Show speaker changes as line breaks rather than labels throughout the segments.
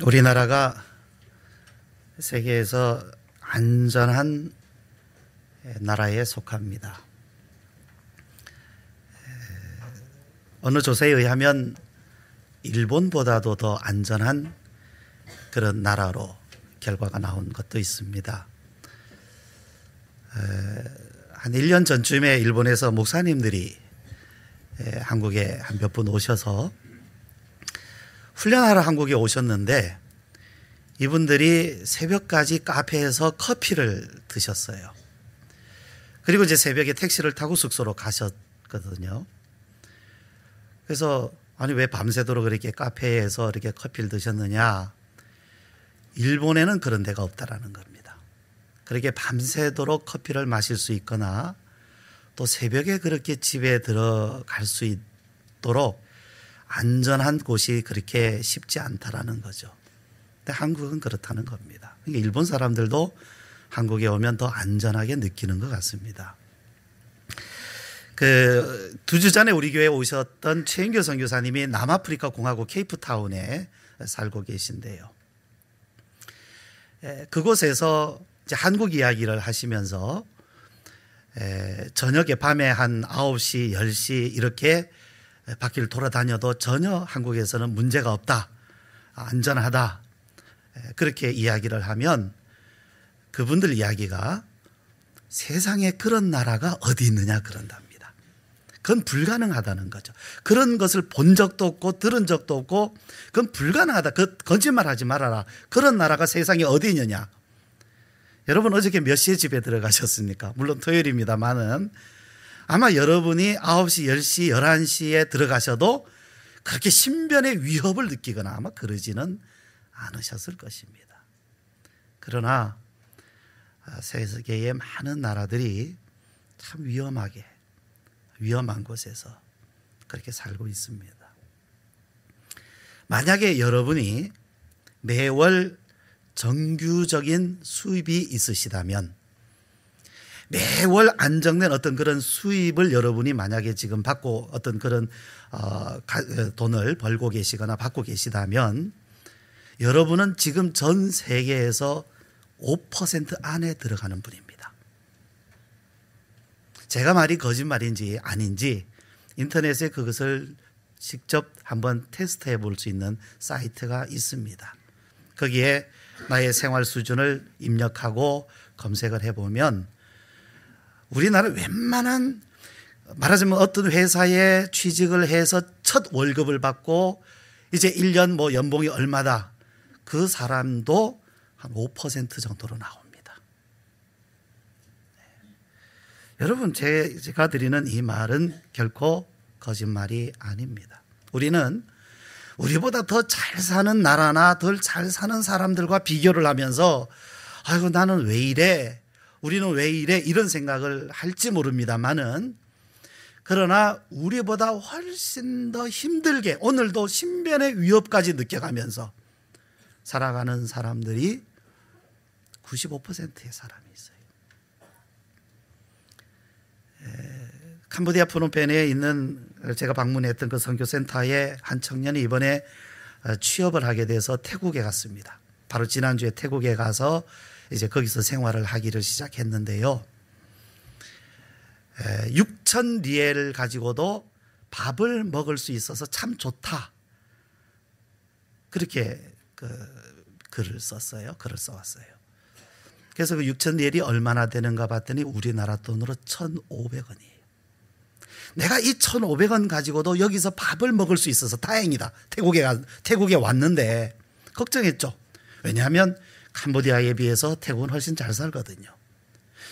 우리나라가 세계에서 안전한 나라에 속합니다. 어느 조사에 의하면 일본보다도 더 안전한 그런 나라로 결과가 나온 것도 있습니다. 한 1년 전쯤에 일본에서 목사님들이 한국에 한 몇 분 오셔서 훈련하러 한국에 오셨는데 이분들이 새벽까지 카페에서 커피를 드셨어요. 그리고 이제 새벽에 택시를 타고 숙소로 가셨거든요. 그래서 아니 왜 밤새도록 그렇게 카페에서 이렇게 커피를 드셨느냐? 일본에는 그런 데가 없다라는 겁니다. 그렇게 밤새도록 커피를 마실 수 있거나 또 새벽에 그렇게 집에 들어갈 수 있도록 안전한 곳이 그렇게 쉽지 않다라는 거죠. 근데 한국은 그렇다는 겁니다. 그러니까 일본 사람들도 한국에 오면 더 안전하게 느끼는 것 같습니다. 2주 전에 우리 교회에 오셨던 최인교 선교사님이 남아프리카 공화국 케이프타운에 살고 계신데요. 그곳에서 이제 한국 이야기를 하시면서 저녁에 밤에 한 9시, 10시 이렇게 바퀴를 돌아다녀도 전혀 한국에서는 문제가 없다, 안전하다, 그렇게 이야기를 하면 그분들 이야기가 세상에 그런 나라가 어디 있느냐 그런답니다. 그건 불가능하다는 거죠. 그런 것을 본 적도 없고 들은 적도 없고 그건 불가능하다. 그 거짓말하지 말아라. 그런 나라가 세상에 어디 있느냐. 여러분 어저께 몇 시에 집에 들어가셨습니까? 물론 토요일입니다만은 아마 여러분이 9시, 10시, 11시에 들어가셔도 그렇게 신변의 위협을 느끼거나 아마 그러지는 않으셨을 것입니다. 그러나 세계의 많은 나라들이 참 위험한 곳에서 그렇게 살고 있습니다. 만약에 여러분이 매월 정규적인 수입이 있으시다면 매월 안정된 어떤 그런 수입을 여러분이 만약에 지금 받고 어떤 그런 돈을 벌고 계시거나 받고 계시다면 여러분은 지금 전 세계에서 5% 안에 들어가는 분입니다. 제가 말이 거짓말인지 아닌지 인터넷에 그것을 직접 한번 테스트해 볼 수 있는 사이트가 있습니다. 거기에 나의 생활 수준을 입력하고 검색을 해보면 우리나라 웬만한 말하자면 어떤 회사에 취직을 해서 첫 월급을 받고 이제 1년 뭐 연봉이 얼마다 그 사람도 한 5% 정도로 나옵니다. 네. 여러분 제가 드리는 이 말은 결코 거짓말이 아닙니다. 우리는 우리보다 더 잘 사는 나라나 덜 잘 사는 사람들과 비교를 하면서 아이고 나는 왜 이래? 우리는 왜 이래? 이런 생각을 할지 모릅니다만은 그러나 우리보다 훨씬 더 힘들게 오늘도 신변의 위협까지 느껴가면서 살아가는 사람들이 95%의 사람이 있어요. 캄보디아 프놈펜에 있는 제가 방문했던 그 선교센터의 한 청년이 이번에 취업을 하게 돼서 태국에 갔습니다. 바로 지난주에 태국에 가서 이제 거기서 생활을 하기를 시작했는데요. 6천 리엘을 가지고도 밥을 먹을 수 있어서 참 좋다. 그렇게 글을 썼어요. 글을 써왔어요. 그래서 그 6천 리엘이 얼마나 되는가 봤더니 우리나라 돈으로 1,500원이에요. 내가 이 1,500원 가지고도 여기서 밥을 먹을 수 있어서 다행이다. 태국에 왔는데 걱정했죠. 왜냐하면 캄보디아에 비해서 태국은 훨씬 잘 살거든요.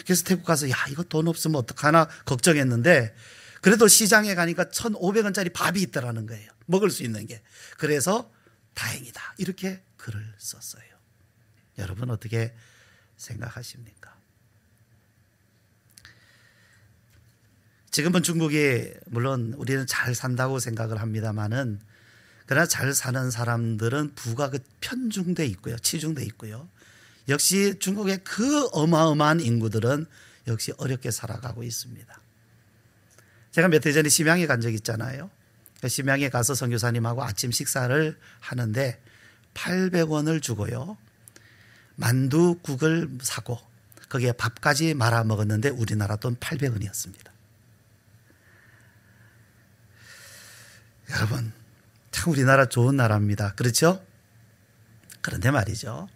그래서 태국 가서 야 이거 돈 없으면 어떡하나 걱정했는데 그래도 시장에 가니까 1,500원짜리 밥이 있더라는 거예요. 먹을 수 있는 게. 그래서 다행이다. 이렇게 글을 썼어요. 여러분 어떻게 생각하십니까? 지금은 중국이 물론 우리는 잘 산다고 생각을 합니다만은 그러나 잘 사는 사람들은 부가 편중돼 있고요. 치중돼 있고요. 역시 중국의 그 어마어마한 인구들은 역시 어렵게 살아가고 있습니다. 제가 몇 해 전에 심양에 간 적 있잖아요. 심양에 가서 선교사님하고 아침 식사를 하는데 800원을 주고요, 만두국을 사고 거기에 밥까지 말아 먹었는데 우리나라 돈 800원이었습니다. 여러분, 참 우리나라 좋은 나라입니다. 그렇죠? 그런데 말이죠,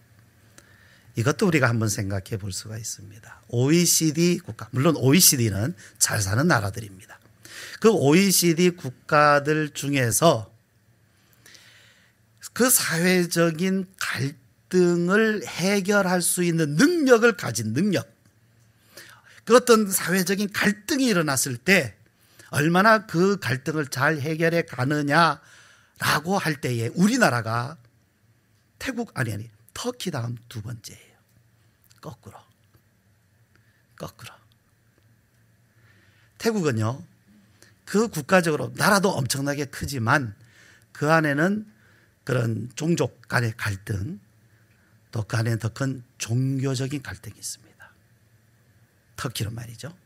이것도 우리가 한번 생각해 볼 수가 있습니다. OECD 국가, 물론 OECD는 잘 사는 나라들입니다. 그 OECD 국가들 중에서 그 사회적인 갈등을 해결할 수 있는 능력을 가진 능력, 그 어떤 사회적인 갈등이 일어났을 때 얼마나 그 갈등을 잘 해결해 가느냐라고 할 때에 우리나라가 터키 다음 두 번째예요. 거꾸로. 태국은요, 그 국가적으로 나라도 엄청나게 크지만 그 안에는 그런 종족 간의 갈등, 또 그 안에는 더 큰 종교적인 갈등이 있습니다. 터키는 말이죠.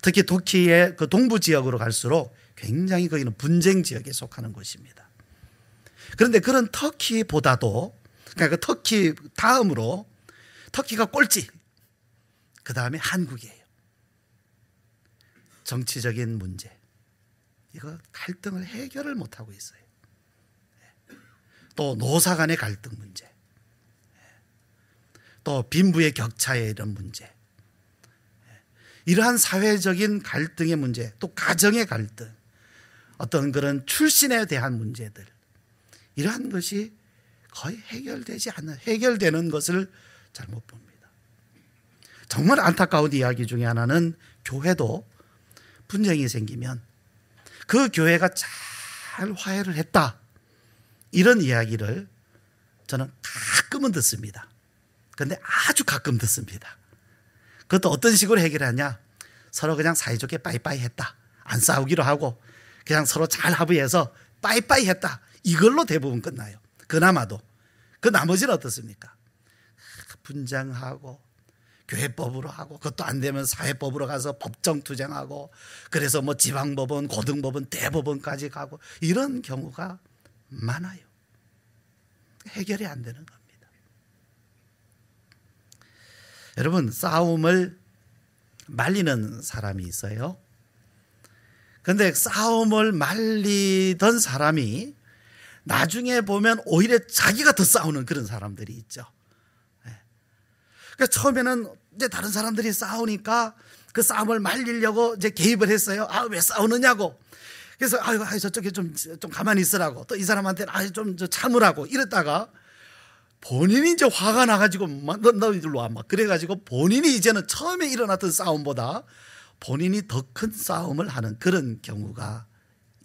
특히 터키의 그 동부 지역으로 갈수록 굉장히 거기는 분쟁 지역에 속하는 곳입니다. 그런데 그런 터키보다도, 그러니까 터키 다음으로 터키가 꼴찌, 그 다음에 한국이에요. 정치적인 문제, 이거 갈등을 해결을 못하고 있어요. 또 노사 간의 갈등 문제, 또 빈부의 격차의 이런 문제, 이러한 사회적인 갈등의 문제, 또 가정의 갈등, 어떤 그런 출신에 대한 문제들, 이러한 것이 거의 해결되는 것을 잘 못 봅니다. 정말 안타까운 이야기 중에 하나는, 교회도 분쟁이 생기면 그 교회가 잘 화해를 했다, 이런 이야기를 저는 가끔은 듣습니다. 그런데 아주 가끔 듣습니다. 그것도 어떤 식으로 해결하냐, 서로 그냥 사이좋게 빠이빠이 했다, 안 싸우기로 하고 그냥 서로 잘 합의해서 빠이빠이 했다, 이걸로 대부분 끝나요. 그나마도. 그 나머지는 어떻습니까? 분쟁하고 교회법으로 하고, 그것도 안 되면 사회법으로 가서 법정 투쟁하고, 그래서 뭐 지방법원, 고등법원, 대법원까지 가고, 이런 경우가 많아요. 해결이 안 되는 겁니다. 여러분, 싸움을 말리는 사람이 있어요. 그런데 싸움을 말리던 사람이 나중에 보면 오히려 자기가 더 싸우는 그런 사람들이 있죠. 그러니까 처음에는 이제 다른 사람들이 싸우니까 그 싸움을 말리려고 이제 개입을 했어요. 아, 왜 싸우느냐고. 그래서 저쪽에 좀 가만히 있으라고, 또 이 사람한테는 좀 참으라고 이랬다가 본인이 이제 화가 나가지고 너 이리로 와, 막 그래가지고 본인이 이제는 처음에 일어났던 싸움보다 본인이 더 큰 싸움을 하는 그런 경우가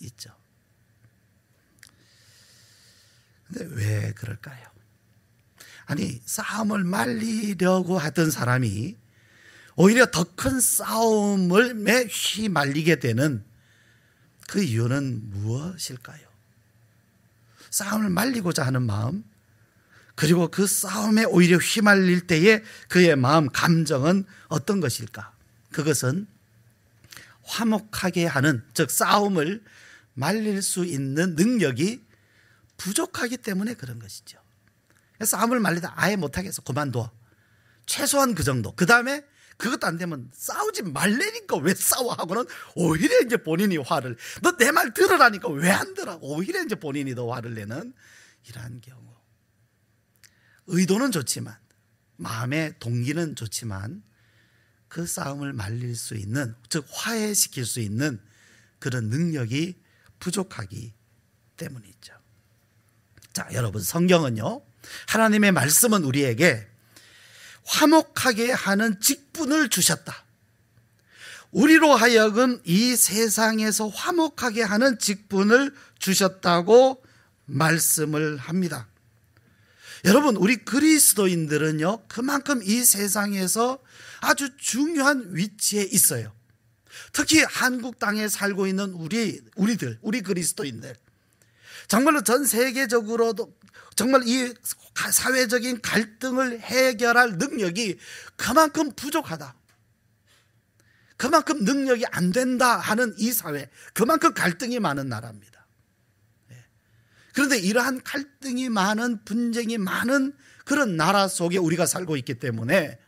있죠. 근데 왜 그럴까요? 아니, 싸움을 말리려고 하던 사람이 오히려 더 큰 싸움에 휘말리게 되는 그 이유는 무엇일까요? 싸움을 말리고자 하는 마음, 그리고 그 싸움에 오히려 휘말릴 때의 그의 마음, 감정은 어떤 것일까? 그것은 화목하게 하는, 즉 싸움을 말릴 수 있는 능력이 부족하기 때문에 그런 것이죠. 싸움을 말리다 아예 못하겠어, 그만둬, 최소한 그 정도. 그 다음에 그것도 안 되면 싸우지 말래니까 왜 싸워 하고는 오히려 이제 본인이 화를, 너 내 말 들으라니까 왜 안 들어, 오히려 이제 본인이 더 화를 내는 이러한 경우. 의도는 좋지만, 마음의 동기는 좋지만 그 싸움을 말릴 수 있는, 즉 화해시킬 수 있는 그런 능력이 부족하기 때문이죠. 자, 여러분, 성경은요, 하나님의 말씀은 우리에게 화목하게 하는 직분을 주셨다. 우리로 하여금 이 세상에서 화목하게 하는 직분을 주셨다고 말씀을 합니다. 여러분, 우리 그리스도인들은요, 그만큼 이 세상에서 아주 중요한 위치에 있어요. 특히 한국 땅에 살고 있는 우리 그리스도인들, 정말로 전 세계적으로도 정말 이 사회적인 갈등을 해결할 능력이 그만큼 부족하다, 그만큼 능력이 안 된다 하는 이 사회, 그만큼 갈등이 많은 나라입니다. 그런데 이러한 갈등이 많은, 분쟁이 많은 그런 나라 속에 우리가 살고 있기 때문에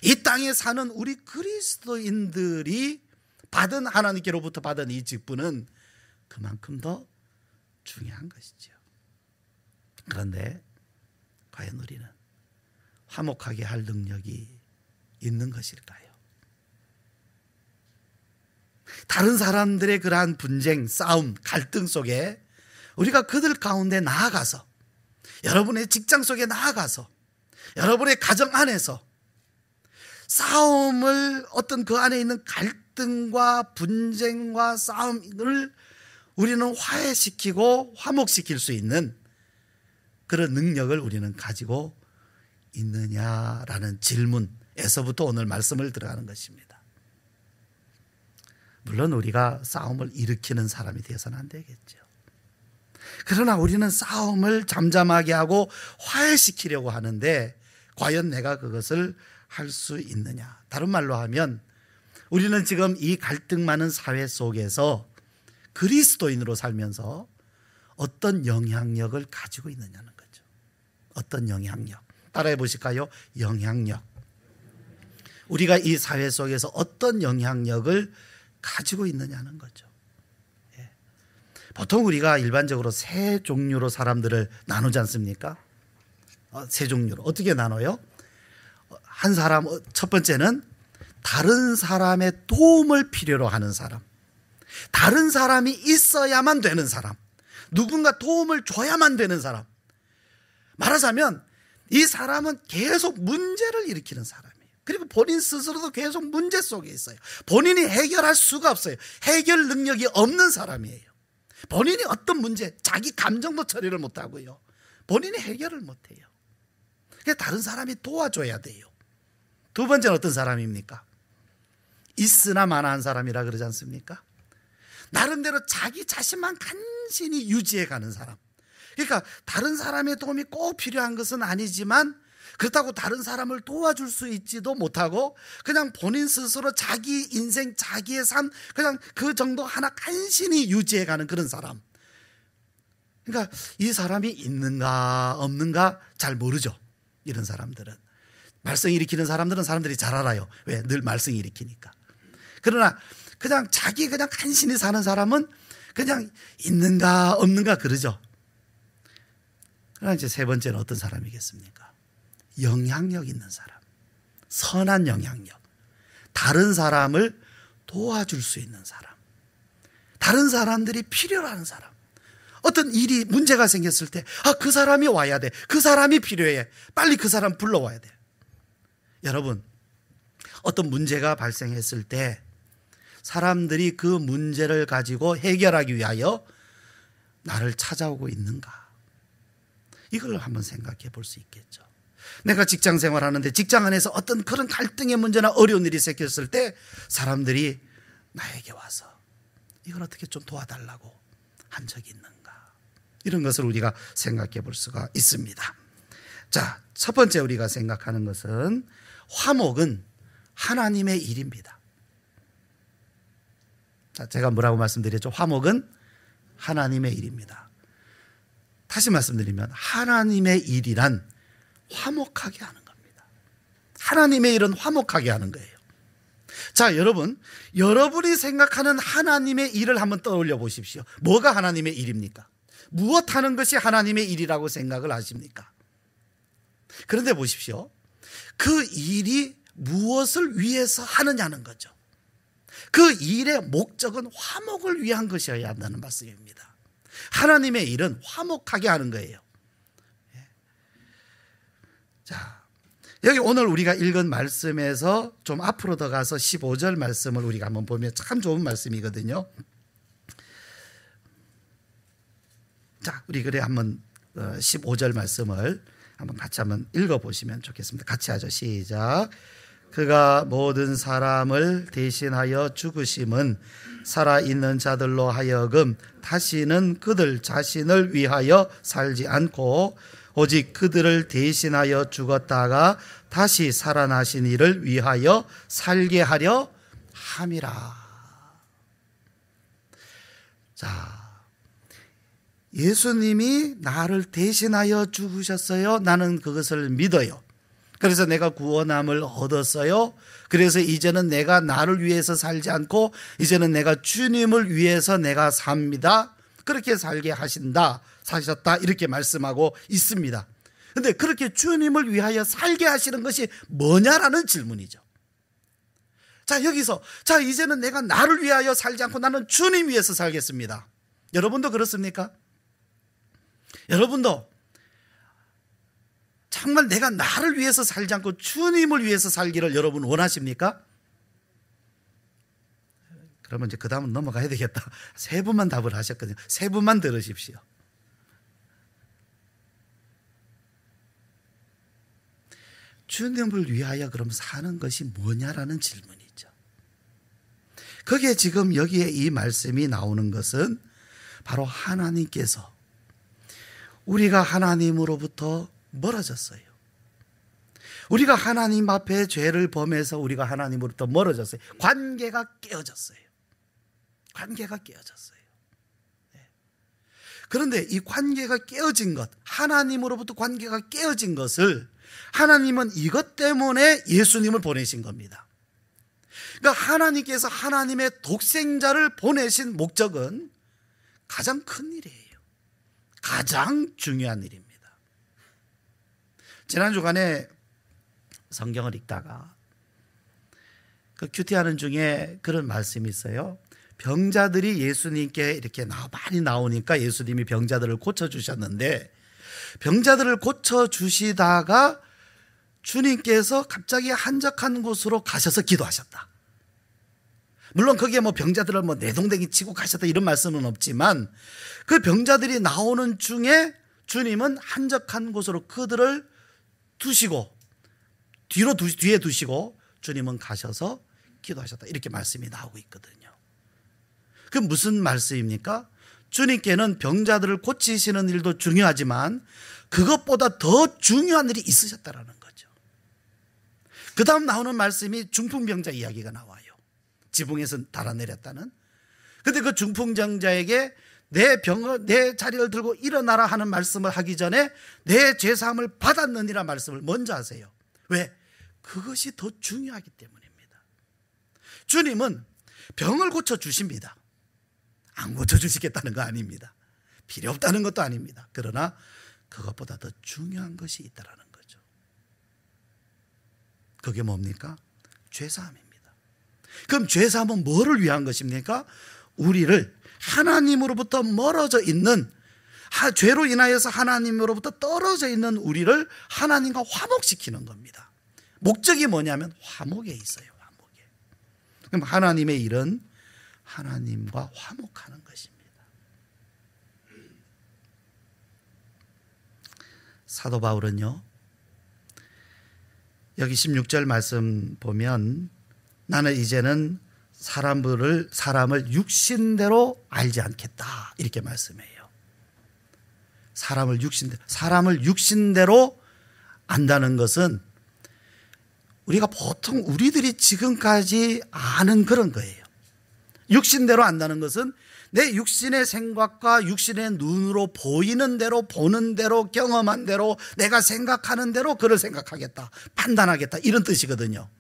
이 땅에 사는 우리 그리스도인들이 하나님께로부터 받은 이 직분은 그만큼 더 중요한 것이죠. 그런데 과연 우리는 화목하게 할 능력이 있는 것일까요? 다른 사람들의 그러한 분쟁, 싸움, 갈등 속에 우리가 그들 가운데 나아가서, 여러분의 직장 속에 나아가서, 여러분의 가정 안에서 싸움을, 어떤 그 안에 있는 갈등과 분쟁과 싸움을 우리는 화해시키고 화목시킬 수 있는 그런 능력을 우리는 가지고 있느냐라는 질문에서부터 오늘 말씀을 들어가는 것입니다. 물론 우리가 싸움을 일으키는 사람이 되어서는 안 되겠죠. 그러나 우리는 싸움을 잠잠하게 하고 화해시키려고 하는데 과연 내가 그것을 할 수 있느냐. 다른 말로 하면 우리는 지금 이 갈등 많은 사회 속에서 그리스도인으로 살면서 어떤 영향력을 가지고 있느냐는 거죠. 어떤 영향력. 따라해 보실까요? 영향력. 우리가 이 사회 속에서 어떤 영향력을 가지고 있느냐는 거죠. 예. 보통 우리가 일반적으로 세 종류로 사람들을 나누지 않습니까? 세 종류로. 어떻게 나눠요? 한 사람, 첫 번째는 다른 사람의 도움을 필요로 하는 사람. 다른 사람이 있어야만 되는 사람. 누군가 도움을 줘야만 되는 사람. 말하자면 이 사람은 계속 문제를 일으키는 사람이에요. 그리고 본인 스스로도 계속 문제 속에 있어요. 본인이 해결할 수가 없어요. 해결 능력이 없는 사람이에요. 본인이 어떤 문제, 자기 감정도 처리를 못하고요. 본인이 해결을 못해요. 그래서 다른 사람이 도와줘야 돼요. 두 번째는 어떤 사람입니까? 있으나 마나한 사람이라 그러지 않습니까? 나름대로 자기 자신만 간신히 유지해 가는 사람. 그러니까 다른 사람의 도움이 꼭 필요한 것은 아니지만 그렇다고 다른 사람을 도와줄 수 있지도 못하고 그냥 본인 스스로 자기 인생, 자기의 삶 그냥 그 정도 하나 간신히 유지해 가는 그런 사람. 그러니까 이 사람이 있는가 없는가 잘 모르죠. 이런 사람들은. 말썽 일으키는 사람들은 사람들이 잘 알아요. 왜? 늘 말썽 일으키니까. 그러나 그냥 자기 그냥 간신히 사는 사람은 그냥 있는가 없는가 그러죠. 그러나 이제 세 번째는 어떤 사람이겠습니까? 영향력 있는 사람. 선한 영향력. 다른 사람을 도와줄 수 있는 사람. 다른 사람들이 필요로 하는 사람. 어떤 일이 문제가 생겼을 때 그 사람이 와야 돼. 그 사람이 필요해. 빨리 그 사람 불러와야 돼. 여러분, 어떤 문제가 발생했을 때 사람들이 그 문제를 가지고 해결하기 위하여 나를 찾아오고 있는가? 이걸 한번 생각해 볼 수 있겠죠. 내가 직장 생활하는데 직장 안에서 어떤 그런 갈등의 문제나 어려운 일이 생겼을 때 사람들이 나에게 와서 이걸 어떻게 좀 도와달라고 한 적이 있는가? 이런 것을 우리가 생각해 볼 수가 있습니다. 자, 첫 번째 우리가 생각하는 것은 화목은 하나님의 일입니다. 자, 제가 뭐라고 말씀드렸죠? 화목은 하나님의 일입니다. 다시 말씀드리면 하나님의 일이란 화목하게 하는 겁니다. 하나님의 일은 화목하게 하는 거예요. 자, 여러분이 생각하는 하나님의 일을 한번 떠올려 보십시오. 뭐가 하나님의 일입니까? 무엇 하는 것이 하나님의 일이라고 생각을 하십니까? 그런데 보십시오. 그 일이 무엇을 위해서 하느냐는 거죠. 그 일의 목적은 화목을 위한 것이어야 한다는 말씀입니다. 하나님의 일은 화목하게 하는 거예요. 자, 여기 오늘 우리가 읽은 말씀에서 좀 앞으로 더 가서 15절 말씀을 우리가 한번 보면 참 좋은 말씀이거든요. 자, 우리 그래 한번 15절 말씀을 한번 같이 한번 읽어보시면 좋겠습니다. 같이 하죠. 시작. 그가 모든 사람을 대신하여 죽으심은 살아있는 자들로 하여금 다시는 그들 자신을 위하여 살지 않고 오직 그들을 대신하여 죽었다가 다시 살아나신 이를 위하여 살게 하려 함이라. 자, 예수님이 나를 대신하여 죽으셨어요. 나는 그것을 믿어요. 그래서 내가 구원함을 얻었어요. 그래서 이제는 내가 나를 위해서 살지 않고 이제는 내가 주님을 위해서 내가 삽니다. 그렇게 살게 사셨다 이렇게 말씀하고 있습니다. 그런데 그렇게 주님을 위하여 살게 하시는 것이 뭐냐라는 질문이죠. 자, 여기서 이제는 내가 나를 위하여 살지 않고 나는 주님 위해서 살겠습니다. 여러분도 그렇습니까? 여러분도 정말 내가 나를 위해서 살지 않고 주님을 위해서 살기를 여러분 원하십니까? 그러면 이제 그 다음은 넘어가야 되겠다. 세 분만 답을 하셨거든요. 세 분만 들으십시오. 주님을 위하여 그럼 사는 것이 뭐냐라는 질문이죠. 거기에 지금 여기에 이 말씀이 나오는 것은 바로 하나님께서 우리가 하나님으로부터 멀어졌어요. 우리가 하나님 앞에 죄를 범해서 우리가 하나님으로부터 멀어졌어요. 관계가 깨어졌어요. 관계가 깨어졌어요. 그런데 이 관계가 깨어진 것, 하나님으로부터 관계가 깨어진 것을 하나님은 이것 때문에 예수님을 보내신 겁니다. 그러니까 하나님께서 하나님의 독생자를 보내신 목적은 가장 큰 일이에요. 가장 중요한 일입니다. 지난 주간에 성경을 읽다가 그 큐티하는 중에 그런 말씀이 있어요. 병자들이 예수님께 이렇게 많이 나오니까 예수님이 병자들을 고쳐주셨는데 병자들을 고쳐주시다가 주님께서 갑자기 한적한 곳으로 가셔서 기도하셨다. 물론 거기에 병자들을 내동댕이 치고 가셨다 이런 말씀은 없지만 그 병자들이 나오는 중에 주님은 한적한 곳으로 그들을 두시고 뒤에 두시고 주님은 가셔서 기도하셨다 이렇게 말씀이 나오고 있거든요. 그 무슨 말씀입니까? 주님께는 병자들을 고치시는 일도 중요하지만 그것보다 더 중요한 일이 있으셨다라는 거죠. 그 다음 나오는 말씀이 중풍병자 이야기가 나와요. 지붕에서 달아내렸다는. 그런데 그 중풍병자에게 내 자리를 들고 일어나라 하는 말씀을 하기 전에 내 죄사함을 받았느니라 말씀을 먼저 하세요. 왜? 그것이 더 중요하기 때문입니다. 주님은 병을 고쳐주십니다. 안 고쳐주시겠다는 거 아닙니다. 필요 없다는 것도 아닙니다. 그러나 그것보다 더 중요한 것이 있다는 거죠. 그게 뭡니까? 죄사함입니다. 그럼 죄사함은 뭐를 위한 것입니까? 우리를 하나님으로부터 멀어져 있는, 죄로 인하여서 하나님으로부터 떨어져 있는 우리를 하나님과 화목시키는 겁니다. 목적이 뭐냐면 화목에 있어요. 화목에. 그럼 하나님의 일은 하나님과 화목하는 것입니다. 사도 바울은요, 여기 16절 말씀 보면 나는 이제는 사람을 육신대로 알지 않겠다 이렇게 말씀해요. 사람을 육신대로 안다는 것은 우리가 보통 우리들이 지금까지 아는 그런 거예요. 육신대로 안다는 것은 내 육신의 생각과 육신의 눈으로 보이는 대로, 보는 대로, 경험한 대로, 내가 생각하는 대로 그를 생각하겠다, 판단하겠다 이런 뜻이거든요.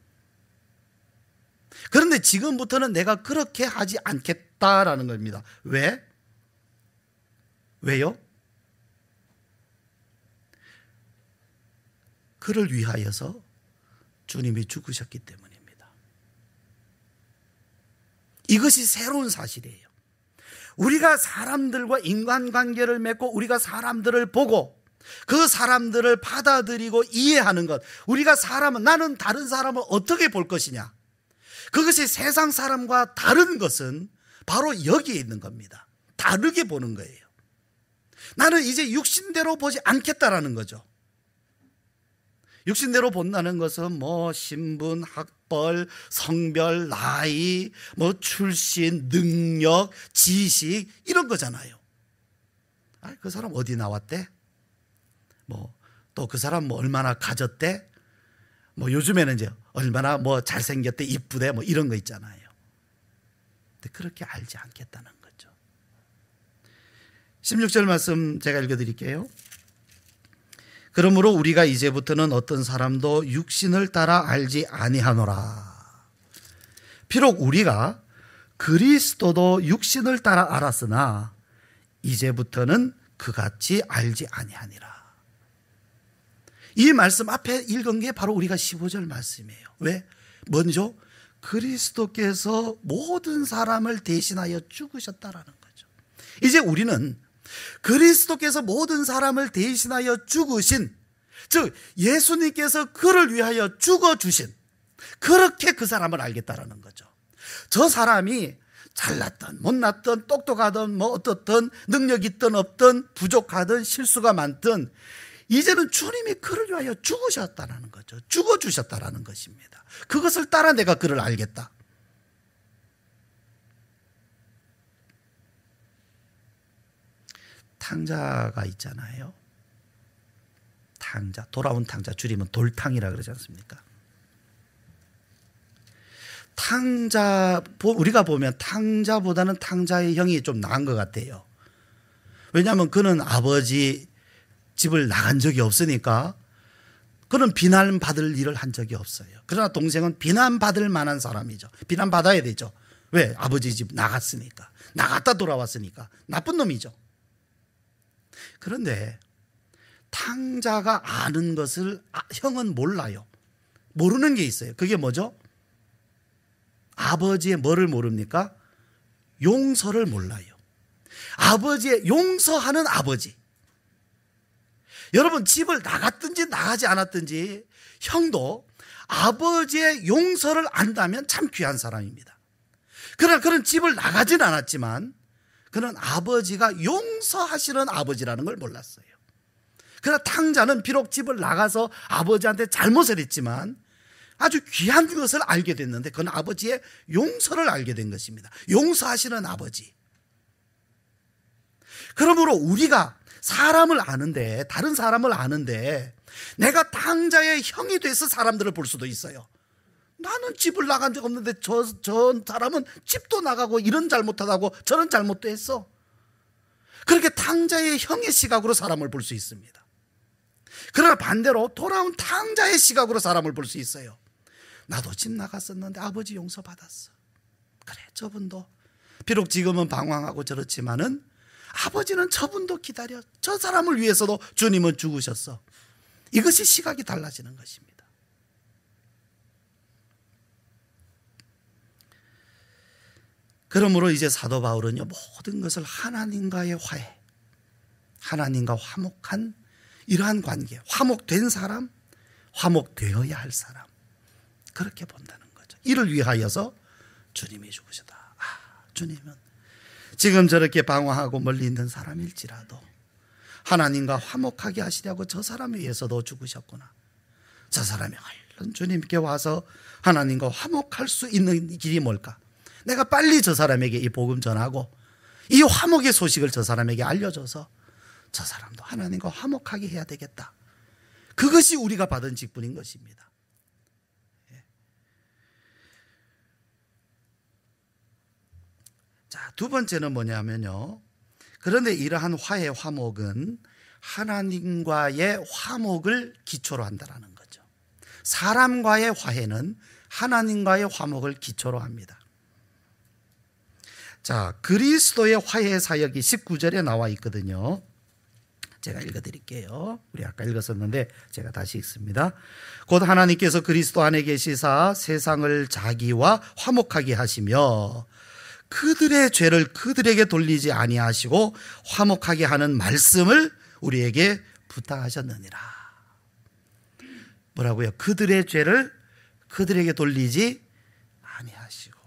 그런데 지금부터는 내가 그렇게 하지 않겠다라는 겁니다. 왜? 왜요? 그를 위하여서 주님이 죽으셨기 때문입니다. 이것이 새로운 사실이에요. 우리가 사람들과 인간관계를 맺고 우리가 사람들을 보고 그 사람들을 받아들이고 이해하는 것, 우리가 나는 다른 사람을 어떻게 볼 것이냐, 그것이 세상 사람과 다른 것은 바로 여기에 있는 겁니다. 다르게 보는 거예요. 나는 이제 육신대로 보지 않겠다라는 거죠. 육신대로 본다는 것은 신분, 학벌, 성별, 나이, 출신, 능력, 지식 이런 거잖아요. 그 사람 어디 나왔대? 또 그 사람 얼마나 가졌대? 요즘에는 이제 얼마나 잘생겼대, 이쁘대, 이런 거 있잖아요. 근데 그렇게 알지 않겠다는 거죠. 16절 말씀 제가 읽어드릴게요. 그러므로 우리가 이제부터는 어떤 사람도 육신을 따라 알지 아니하노라. 비록 우리가 그리스도도 육신을 따라 알았으나 이제부터는 그같이 알지 아니하니라. 이 말씀 앞에 읽은 게 바로 우리가 15절 말씀이에요. 왜? 먼저 그리스도께서 모든 사람을 대신하여 죽으셨다라는 거죠. 이제 우리는 그리스도께서 모든 사람을 대신하여 죽으신, 즉 예수님께서 그를 위하여 죽어주신, 그렇게 그 사람을 알겠다라는 거죠. 저 사람이 잘났든 못났든 똑똑하든 뭐 어떻든 능력 있든 없든 부족하든 실수가 많든 이제는 주님이 그를 위하여 죽으셨다라는 거죠. 죽어주셨다라는 것입니다. 그것을 따라 내가 그를 알겠다. 탕자가 있잖아요. 탕자, 돌아온 탕자, 줄이면 돌탕이라 그러지 않습니까? 탕자, 우리가 보면 탕자보다는 탕자의 형이 좀 나은 것 같아요. 왜냐하면 그는 아버지 집을 나간 적이 없으니까 그는 비난받을 일을 한 적이 없어요. 그러나 동생은 비난받을 만한 사람이죠. 비난받아야 되죠. 왜? 아버지 집 나갔으니까. 나갔다 돌아왔으니까. 나쁜 놈이죠. 그런데 탕자가 아는 것을 형은 몰라요. 모르는 게 있어요. 그게 뭐죠? 아버지의 뭐를 모릅니까? 용서를 몰라요. 아버지의 용서하는 아버지. 여러분, 집을 나갔든지 나가지 않았든지 형도 아버지의 용서를 안다면 참 귀한 사람입니다. 그러나 그는 집을 나가진 않았지만 그는 아버지가 용서하시는 아버지라는 걸 몰랐어요. 그러나 탕자는 비록 집을 나가서 아버지한테 잘못을 했지만 아주 귀한 것을 알게 됐는데 그건 아버지의 용서를 알게 된 것입니다. 용서하시는 아버지. 그러므로 우리가 사람을 아는데, 다른 사람을 아는데 내가 탕자의 형이 돼서 사람들을 볼 수도 있어요. 나는 집을 나간 적 없는데 저 사람은 집도 나가고 이런 잘못하다고 저런 잘못도 했어. 그렇게 탕자의 형의 시각으로 사람을 볼 수 있습니다. 그러나 반대로 돌아온 탕자의 시각으로 사람을 볼 수 있어요. 나도 집 나갔었는데 아버지 용서받았어. 그래, 저분도 비록 지금은 방황하고 저렇지만은 아버지는 저분도 기다려. 저 사람을 위해서도 주님은 죽으셨어. 이것이 시각이 달라지는 것입니다. 그러므로 이제 사도 바울은요, 모든 것을 하나님과의 화해, 하나님과 화목한 이러한 관계, 화목된 사람, 화목되어야 할 사람, 그렇게 본다는 거죠. 이를 위하여서 주님이 죽으셨다. 주님은 지금 저렇게 방황하고 멀리 있는 사람일지라도 하나님과 화목하게 하시려고 저 사람을 위해서도 죽으셨구나. 저 사람이 얼른 주님께 와서 하나님과 화목할 수 있는 길이 뭘까? 내가 빨리 저 사람에게 이 복음 전하고 이 화목의 소식을 저 사람에게 알려줘서 저 사람도 하나님과 화목하게 해야 되겠다. 그것이 우리가 받은 직분인 것입니다. 자, 두 번째는 뭐냐면요, 그런데 이러한 화해 화목은 하나님과의 화목을 기초로 한다는 거죠. 사람과의 화해는 하나님과의 화목을 기초로 합니다. 자, 그리스도의 화해 사역이 19절에 나와 있거든요. 제가 읽어드릴게요. 우리 아까 읽었었는데 제가 다시 읽습니다. 곧 하나님께서 그리스도 안에 계시사 세상을 자기와 화목하게 하시며 그들의 죄를 그들에게 돌리지 아니하시고 화목하게 하는 말씀을 우리에게 부탁하셨느니라. 뭐라고요? 그들의 죄를 그들에게 돌리지 아니하시고.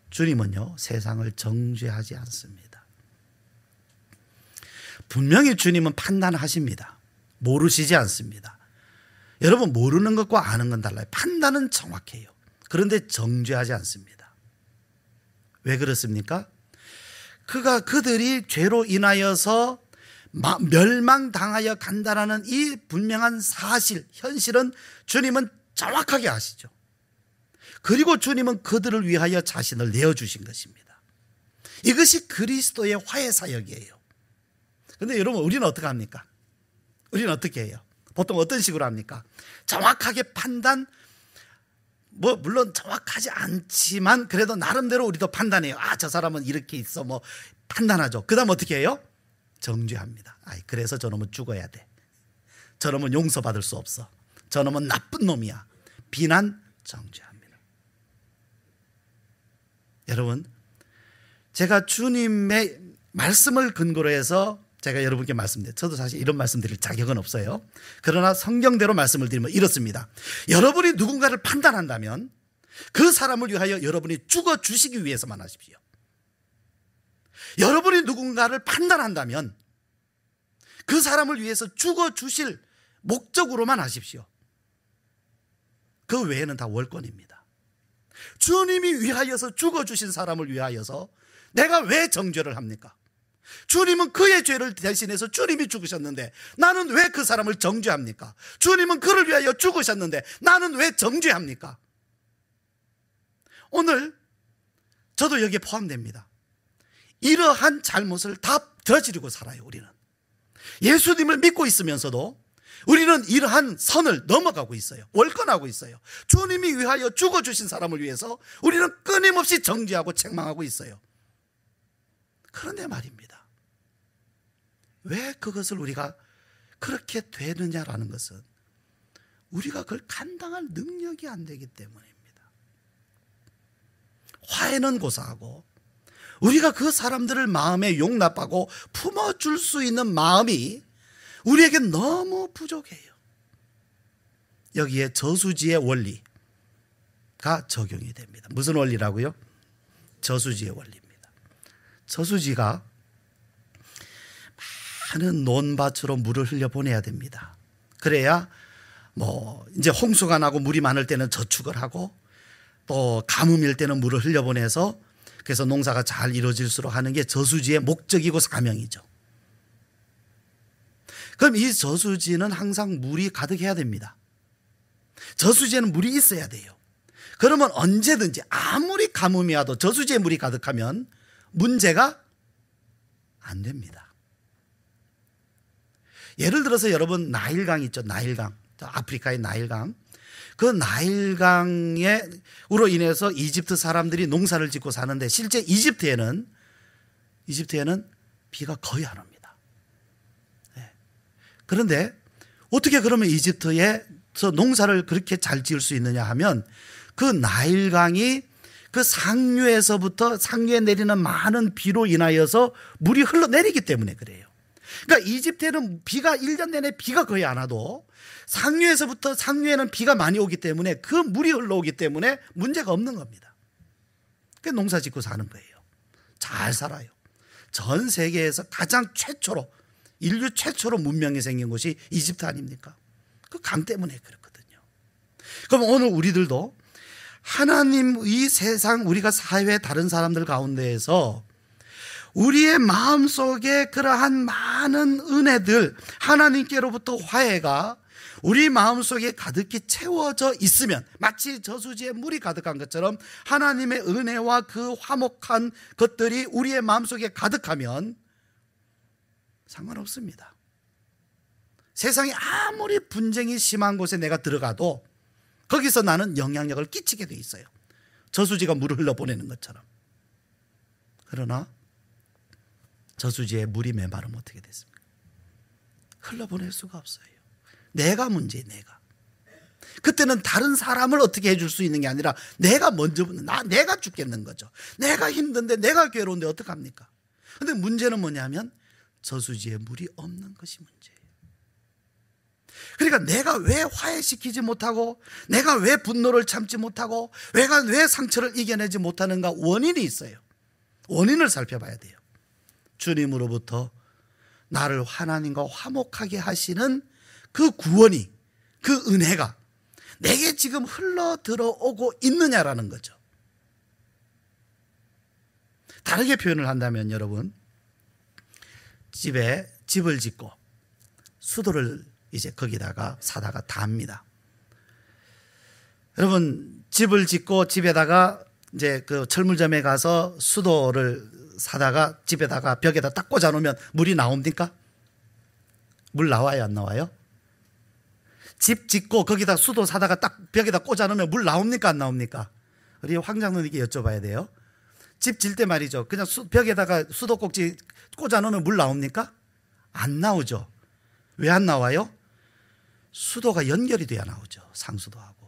주님은요, 세상을 정죄하지 않습니다. 분명히 주님은 판단하십니다. 모르시지 않습니다. 여러분, 모르는 것과 아는 건 달라요. 판단은 정확해요. 그런데 정죄하지 않습니다. 왜 그렇습니까? 그들이 죄로 인하여서 멸망당하여 간다라는 이 분명한 사실, 현실은 주님은 정확하게 아시죠. 그리고 주님은 그들을 위하여 자신을 내어주신 것입니다. 이것이 그리스도의 화해 사역이에요. 그런데 여러분, 우리는 어떻게 합니까? 우리는 어떻게 해요? 보통 어떤 식으로 합니까? 정확하게 판단, 물론 정확하지 않지만 그래도 나름대로 우리도 판단해요. 저 사람은 이렇게 있어, 판단하죠. 그 다음 어떻게 해요? 정죄합니다. 그래서 저놈은 죽어야 돼. 저놈은 용서받을 수 없어. 저놈은 나쁜 놈이야. 비난, 정죄합니다. 여러분, 제가 주님의 말씀을 근거로 해서 제가 여러분께 말씀드려요. 저도 사실 이런 말씀 드릴 자격은 없어요. 그러나 성경대로 말씀을 드리면 이렇습니다. 여러분이 누군가를 판단한다면 그 사람을 위하여 여러분이 죽어주시기 위해서만 하십시오. 여러분이 누군가를 판단한다면 그 사람을 위해서 죽어주실 목적으로만 하십시오. 그 외에는 다 월권입니다. 주님이 위하여서 죽어주신 사람을 위하여서 내가 왜 정죄를 합니까? 주님은 그의 죄를 대신해서 주님이 죽으셨는데 나는 왜 그 사람을 정죄합니까? 주님은 그를 위하여 죽으셨는데 나는 왜 정죄합니까? 오늘 저도 여기에 포함됩니다. 이러한 잘못을 다 저지르고 살아요. 우리는 예수님을 믿고 있으면서도 우리는 이러한 선을 넘어가고 있어요. 월권하고 있어요. 주님이 위하여 죽어주신 사람을 위해서 우리는 끊임없이 정죄하고 책망하고 있어요. 그런데 말입니다, 왜 그것을 우리가 그렇게 되느냐라는 것은 우리가 그걸 감당할 능력이 안 되기 때문입니다. 화해는 고사하고 우리가 그 사람들을 마음에 용납하고 품어줄 수 있는 마음이 우리에게 너무 부족해요. 여기에 저수지의 원리가 적용이 됩니다. 무슨 원리라고요? 저수지의 원리입니다. 저수지가 많은 논밭으로 물을 흘려보내야 됩니다. 그래야 이제 홍수가 나고 물이 많을 때는 저축을 하고 또 가뭄일 때는 물을 흘려보내서 그래서 농사가 잘 이루어질수록 하는 게 저수지의 목적이고 사명이죠. 그럼 이 저수지는 항상 물이 가득해야 됩니다. 저수지에는 물이 있어야 돼요. 그러면 언제든지 아무리 가뭄이 와도 저수지에 물이 가득하면 문제가 안 됩니다. 예를 들어서 여러분, 나일강 있죠. 나일강, 아프리카의 나일강. 그 나일강으로 인해서 이집트 사람들이 농사를 짓고 사는데 실제 이집트에는 비가 거의 안 옵니다. 그런데 어떻게 그러면 이집트에서 농사를 그렇게 잘 지을 수 있느냐 하면 그 나일강이 그 상류에서부터 상류에 내리는 많은 비로 인하여서 물이 흘러내리기 때문에 그래요. 그러니까 이집트에는 비가 1년 내내 비가 거의 안 와도 상류에서부터 상류에는 비가 많이 오기 때문에 그 물이 흘러오기 때문에 문제가 없는 겁니다. 그래서 농사 짓고 사는 거예요. 잘 살아요. 전 세계에서 가장 최초로, 인류 최초로 문명이 생긴 곳이 이집트 아닙니까? 그 강 때문에 그렇거든요. 그럼 오늘 우리들도 하나님, 이 세상, 우리가 사회 다른 사람들 가운데에서 우리의 마음속에 그러한 많은 은혜들, 하나님께로부터 화해가 우리 마음속에 가득히 채워져 있으면 마치 저수지에 물이 가득한 것처럼 하나님의 은혜와 그 화목한 것들이 우리의 마음속에 가득하면 상관없습니다. 세상에 아무리 분쟁이 심한 곳에 내가 들어가도 거기서 나는 영향력을 끼치게 돼 있어요. 저수지가 물을 흘러보내는 것처럼. 그러나 저수지에 물이 메마르면 어떻게 됐습니까? 흘러보낼 수가 없어요. 내가 문제예요. 그때는 다른 사람을 어떻게 해줄 수 있는 게 아니라 내가 먼저, 내가 죽겠는 거죠. 내가 힘든데, 내가 괴로운데 어떡합니까? 근데 문제는 뭐냐면 저수지에 물이 없는 것이 문제예요. 그러니까 내가 왜 화해시키지 못하고, 내가 왜 분노를 참지 못하고, 내가 왜 상처를 이겨내지 못하는가, 원인이 있어요. 원인을 살펴봐야 돼요. 주님으로부터 나를 하나님과 화목하게 하시는 그 구원이, 그 은혜가 내게 지금 흘러 들어오고 있느냐라는 거죠. 다르게 표현을 한다면 여러분, 집을 짓고 수도를 이제 거기다가 사다가 답니다. 여러분, 집을 짓고 집에다가 이제 그 철물점에 가서 수도를 사다가 집에다가 벽에다 딱 꽂아 놓으면 물이 나옵니까? 물 나와요, 안 나와요? 집 짓고 거기다 수도 사다가 딱 벽에다 꽂아 놓으면 물 나옵니까, 안 나옵니까? 우리 황 장로님께 여쭤봐야 돼요. 집 질 때 말이죠. 그냥 벽에다가 수도꼭지 꽂아 놓으면 물 나옵니까? 안 나오죠. 왜 안 나와요? 수도가 연결이 돼야 나오죠. 상수도하고.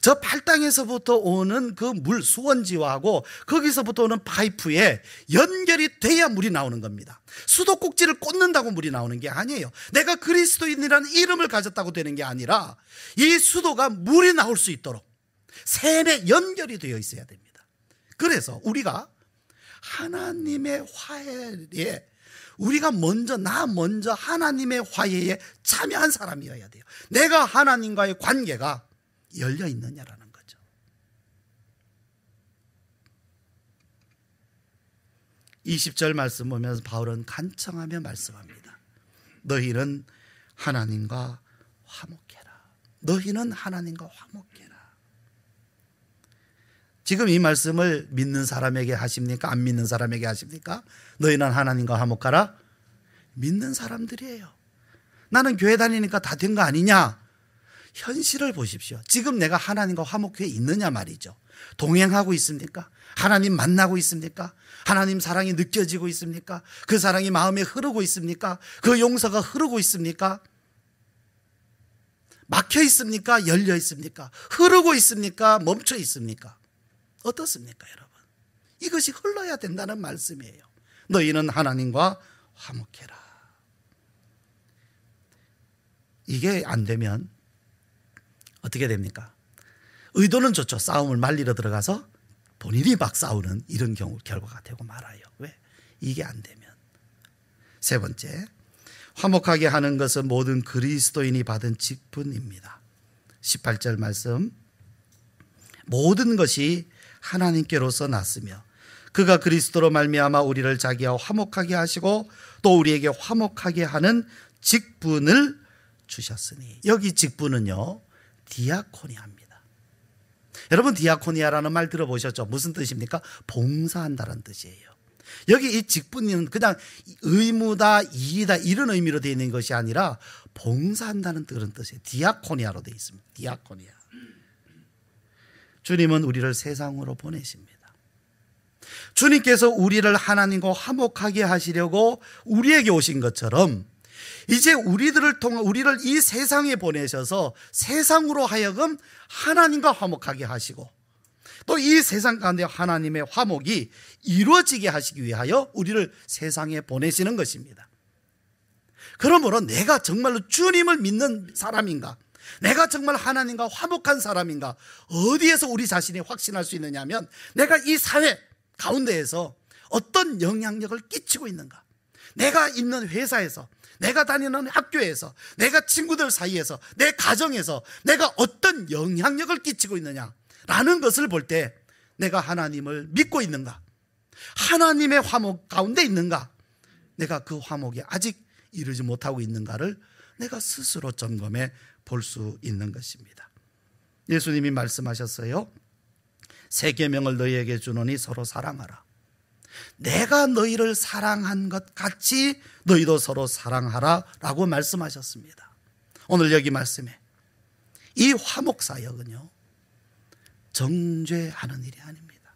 저 팔당에서부터 오는 그 물 수원지와하고 거기서부터 오는 파이프에 연결이 돼야 물이 나오는 겁니다. 수도꼭지를 꽂는다고 물이 나오는 게 아니에요. 내가 그리스도인이라는 이름을 가졌다고 되는 게 아니라 이 수도가 물이 나올 수 있도록 샘에 연결이 되어 있어야 됩니다. 그래서 우리가 하나님의 화해에 우리가 나 먼저 하나님의 화해에 참여한 사람이어야 돼요. 내가 하나님과의 관계가 열려 있느냐라는 거죠. 이 20절 말씀 보면서 바울은 간청하며 말씀합니다. 너희는 하나님과 화목해라. 너희는 하나님과 화목해라. 지금 이 말씀을 믿는 사람에게 하십니까? 안 믿는 사람에게 하십니까? 너희는 하나님과 화목하라? 믿는 사람들이에요. 나는 교회 다니니까 다 된 거 아니냐? 현실을 보십시오. 지금 내가 하나님과 화목해 있느냐 말이죠. 동행하고 있습니까? 하나님 만나고 있습니까? 하나님 사랑이 느껴지고 있습니까? 그 사랑이 마음에 흐르고 있습니까? 그 용서가 흐르고 있습니까? 막혀 있습니까? 열려 있습니까? 흐르고 있습니까? 멈춰 있습니까? 어떻습니까, 여러분? 이것이 흘러야 된다는 말씀이에요. 너희는 하나님과 화목해라. 이게 안 되면 어떻게 됩니까? 의도는 좋죠. 싸움을 말리러 들어가서 본인이 막 싸우는 이런 경우 결과가 되고 말아요. 왜? 이게 안 되면. 세 번째, 화목하게 하는 것은 모든 그리스도인이 받은 직분입니다. 18절 말씀, 모든 것이 하나님께로서 났으며 그가 그리스도로 말미암아 우리를 자기와 화목하게 하시고 또 우리에게 화목하게 하는 직분을 주셨으니, 여기 직분은요 디아코니아입니다. 여러분, 디아코니아라는 말 들어보셨죠? 무슨 뜻입니까? 봉사한다는 뜻이에요. 여기 이 직분은 그냥 의무다, 이의다 이런 의미로 되어 있는 것이 아니라 봉사한다는 그런 뜻이에요. 디아코니아로 되어 있습니다. 디아코니아. 주님은 우리를 세상으로 보내십니다. 주님께서 우리를 하나님과 화목하게 하시려고 우리에게 오신 것처럼 이제 우리를 이 세상에 보내셔서 세상으로 하여금 하나님과 화목하게 하시고 또 이 세상 가운데 하나님의 화목이 이루어지게 하시기 위하여 우리를 세상에 보내시는 것입니다. 그러므로 내가 정말로 주님을 믿는 사람인가, 내가 정말 하나님과 화목한 사람인가, 어디에서 우리 자신이 확신할 수 있느냐 하면 내가 이 사회 가운데에서 어떤 영향력을 끼치고 있는가, 내가 있는 회사에서, 내가 다니는 학교에서, 내가 친구들 사이에서, 내 가정에서 내가 어떤 영향력을 끼치고 있느냐라는 것을 볼 때 내가 하나님을 믿고 있는가, 하나님의 화목 가운데 있는가, 내가 그 화목에 아직 이르지 못하고 있는가를 내가 스스로 점검해 볼 수 있는 것입니다. 예수님이 말씀하셨어요. 새 계명을 너희에게 주노니 서로 사랑하라. 내가 너희를 사랑한 것 같이 너희도 서로 사랑하라 라고 말씀하셨습니다. 오늘 여기 말씀에 이 화목사역은요 정죄하는 일이 아닙니다.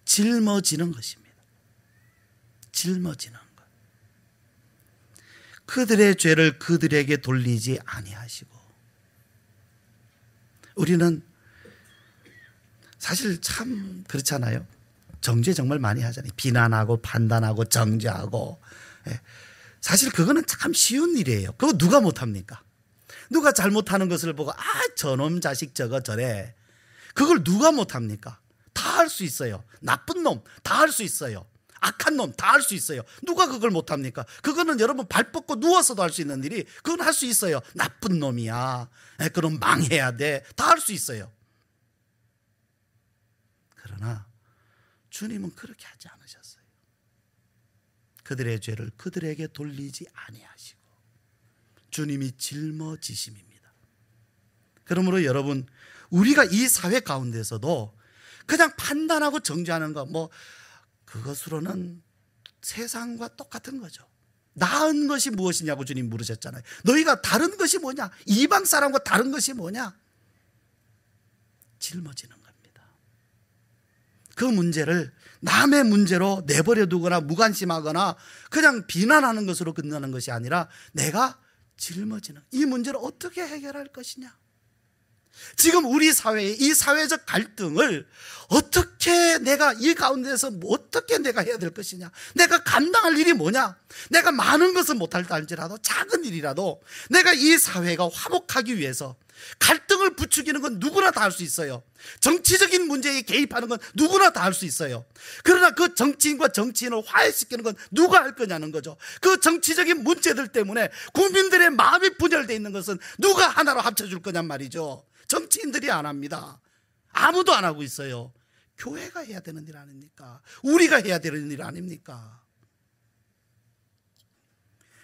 짊어지는 것입니다. 짊어지는 것. 그들의 죄를 그들에게 돌리지 아니하시고, 우리는 사실 참 그렇잖아요. 정죄 정말 많이 하잖아요. 비난하고 판단하고 정죄하고. 사실 그거는 참 쉬운 일이에요. 그거 누가 못합니까? 누가 잘못하는 것을 보고 저놈 자식 저거 저래, 그걸 누가 못합니까? 다 할 수 있어요. 나쁜 놈 다 할 수 있어요. 악한 놈 다 할 수 있어요. 누가 그걸 못합니까? 그거는 여러분 발 뻗고 누워서도 할 수 있는 일이, 그건 할 수 있어요. 나쁜 놈이야, 그럼 망해야 돼, 다 할 수 있어요. 그러나 주님은 그렇게 하지 않으셨어요. 그들의 죄를 그들에게 돌리지 아니하시고 주님이 짊어지심입니다. 그러므로 여러분, 우리가 이 사회 가운데서도 그냥 판단하고 정죄하는 것, 그것으로는 세상과 똑같은 거죠. 나은 것이 무엇이냐고 주님 물으셨잖아요. 너희가 다른 것이 뭐냐? 이방 사람과 다른 것이 뭐냐? 짊어지는 겁니다. 그 문제를 남의 문제로 내버려 두거나 무관심하거나 그냥 비난하는 것으로 끝나는 것이 아니라 내가 짊어지는 이 문제를 어떻게 해결할 것이냐. 지금 우리 사회의 이 사회적 갈등을 어떻게 내가 이 가운데서 어떻게 내가 해야 될 것이냐. 내가 감당할 일이 뭐냐. 내가 많은 것은 못할 할지라도 작은 일이라도 내가 이 사회가 화목하기 위해서 갈등을 부추기는 건 누구나 다 할 수 있어요. 정치적인 문제에 개입하는 건 누구나 다 할 수 있어요. 그러나 그 정치인과 정치인을 화해시키는 건 누가 할 거냐는 거죠. 그 정치적인 문제들 때문에 국민들의 마음이 분열되어 있는 것은 누가 하나로 합쳐줄 거냔 말이죠. 정치인들이 안 합니다. 아무도 안 하고 있어요. 교회가 해야 되는 일 아닙니까? 우리가 해야 되는 일 아닙니까?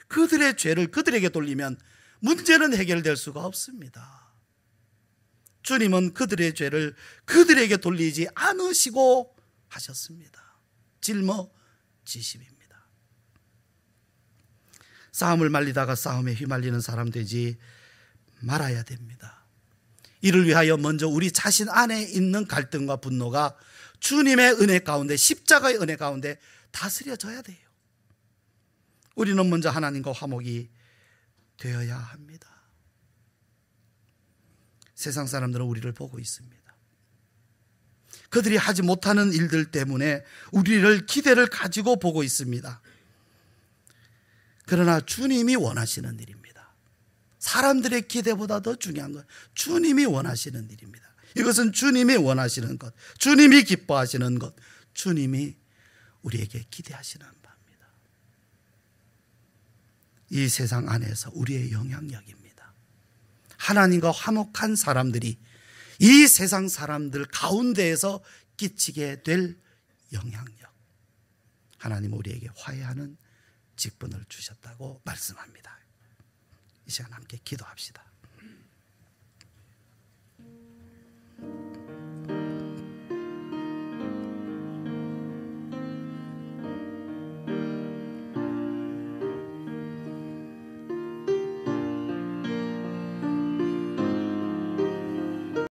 그들의 죄를 그들에게 돌리면 문제는 해결될 수가 없습니다. 주님은 그들의 죄를 그들에게 돌리지 않으시고 하셨습니다. 짊어지심입니다. 싸움을 말리다가 싸움에 휘말리는 사람 되지 말아야 됩니다. 이를 위하여 먼저 우리 자신 안에 있는 갈등과 분노가 주님의 은혜 가운데, 십자가의 은혜 가운데 다스려져야 돼요. 우리는 먼저 하나님과 화목이 되어야 합니다. 세상 사람들은 우리를 보고 있습니다. 그들이 하지 못하는 일들 때문에 우리를 기대를 가지고 보고 있습니다. 그러나 주님이 원하시는 일입니다. 사람들의 기대보다 더 중요한 건 주님이 원하시는 일입니다. 이것은 주님이 원하시는 것, 주님이 기뻐하시는 것, 주님이 우리에게 기대하시는 바입니다. 이 세상 안에서 우리의 영향력입니다. 하나님과 화목한 사람들이 이 세상 사람들 가운데에서 끼치게 될 영향력, 하나님 우리에게 화해하는 직분을 주셨다고 말씀합니다. 이 시간 함께 기도합시다.